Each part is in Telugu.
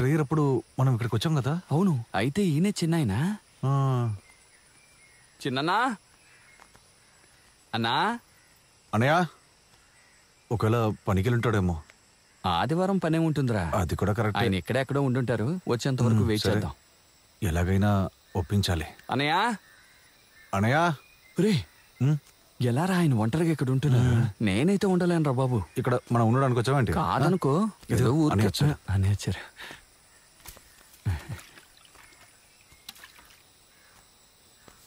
ప్రేయర్ అప్పుడు మనం ఇక్కడికి వచ్చాం కదా. అవును, అయితే ఈయనే చిన్నాయనా? చిన్ననా అన్నా? అన్నయ్య ఒకవేళ పనికి వెళ్ళుంటాడేమో. ఆదివారం పనే ఉంటుందిరా. అది కూడా కరెక్ట్. ఆయన ఎక్కడెక్కడో ఉండుంటారు, వచ్చేంత వరకు వెయిట్ చేద్దాం. ఎలాగైనా ఒప్పించాలి. అన్నయ్య అన్నయ్య రే, ఎలా రా ఆయన ఒంటరిగా ఇక్కడ ఉంటున్నారు? నేనైతే ఉండలేను రా బాబు. ఇక్కడ మనం ఉండడానికి వచ్చామంటే కాదనుకో, ఏదో ఊరికి వచ్చారు.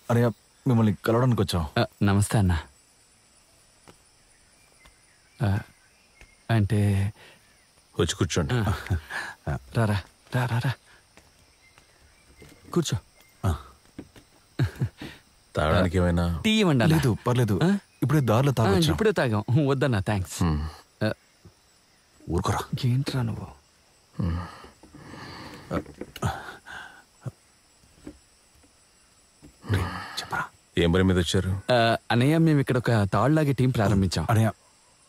అన్నయ్య మిమ్మల్ని కలవడానికి వచ్చాం. నమస్తే అన్న. అంటే వచ్చి కూర్చోండి. రారా రా రా రా కూర్చో. తాగడానికి ఏమైనా టీ ఇవ్వండి. లేదు పర్లేదు, ఇప్పుడే దారిలో తాగొచ్చు. ఇప్పుడే తాగాం. వద్దన్నా, థ్యాంక్స్. ఊరుకోరా. ఏంట్రా నువ్వు? చెప్పరా, ఏం పని మీద వచ్చారు? అన్నయ్య, మేము ఇక్కడ ఒక తాళ్ళలాగే టీం ప్రారంభించాం. అన్నయ్య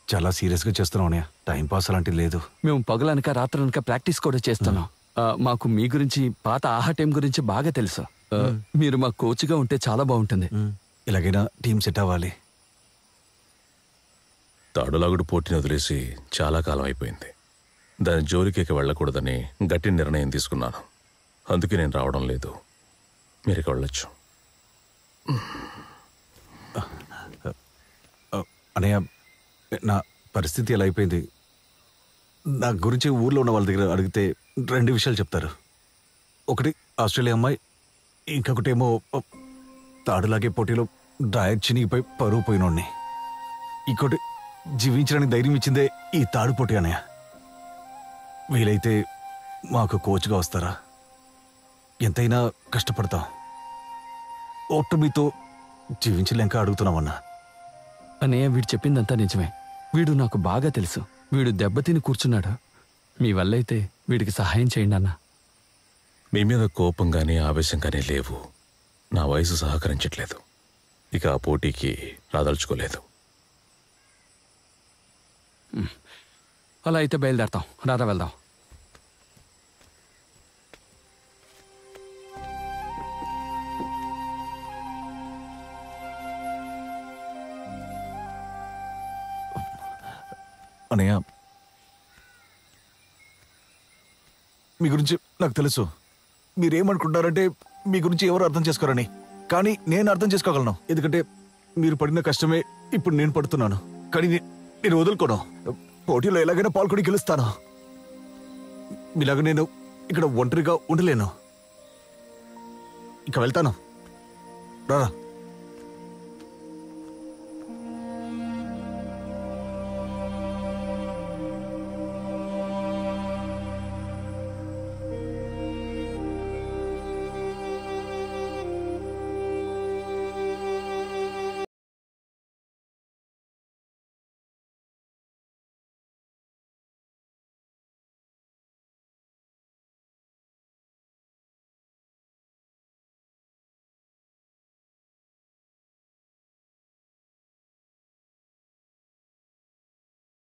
చాలా సీరియస్ గా చేస్తున్నాం అన్నయ్య. టైం పాస్ అలాంటిది లేదు. మేము పగలనక రాత్రనక ప్రాక్టీస్ కూడా చేస్తున్నాం. మాకు మీ గురించి, పాత ఆహా టీం గురించి బాగా తెలుసు. మీరు మా కోచ్గా ఉంటే చాలా బాగుంటుంది. ఎలాగైనా టీం సెట్ అవ్వాలి. తాడులాగుడు పోటీని వదిలేసి చాలా కాలం అయిపోయింది. దాని జోలికి వెళ్ళకూడదని గట్టి నిర్ణయం తీసుకున్నాను. అందుకే నేను రావడం లేదు. మీరు ఇక వెళ్ళొచ్చు. అన్నయ్య, నా పరిస్థితి ఎలా అయిపోయింది, నా గురించి ఊర్లో ఉన్న వాళ్ళ దగ్గర అడిగితే 2 విషయాలు చెప్తారు. ఒకటి ఆస్ట్రేలియా అమ్మాయి, ఇంకొకటేమో తాడులాగే పోటీలో డ్రాయర్ చినిగిపోయి పరువు పోయినోడిని. ఇంకోటి జీవించడానికి ధైర్యం ఇచ్చిందే ఈ తాడు పోటీ అన్నయ్య. వీలైతే మాకు కోచ్గా వస్తారా? ఎంతైనా కష్టపడతాం. ఓటమితో జీవించలేక అడుగుతున్నామన్నా. అన్నయ్య, వీడు చెప్పిందంతా నిజమే. వీడు నాకు బాగా తెలుసు. వీడు దెబ్బతిని కూర్చున్నాడు. మీ వల్లైతే వీడికి సహాయం చేయండి అన్న. మీ మీద కోపం కానీ ఆవేశం కానీ లేవు. నా వయసు సహకరించట్లేదు. ఇక ఆ పోటీకి రాదలుచుకోలేదు. అలా అయితే బయలుదేరతాం. రారా వెళ్దాం. అన్నయ్య, మీ గురించి నాకు తెలుసు. మీరేమనుకుంటారంటే మీ గురించి ఎవరు అర్థం చేసుకోరని. కానీ నేను అర్థం చేసుకోగలను. ఎందుకంటే మీరు పడిన కష్టమే ఇప్పుడు నేను పడుతున్నాను. కానీ నేను వదులుకోను. పోటీలో ఎలాగైనా పాల్గొని గెలుస్తాను. మీలాగా నేను ఇక్కడ ఒంటరిగా ఉండలేను. ఇక వెళ్తాను. రారా.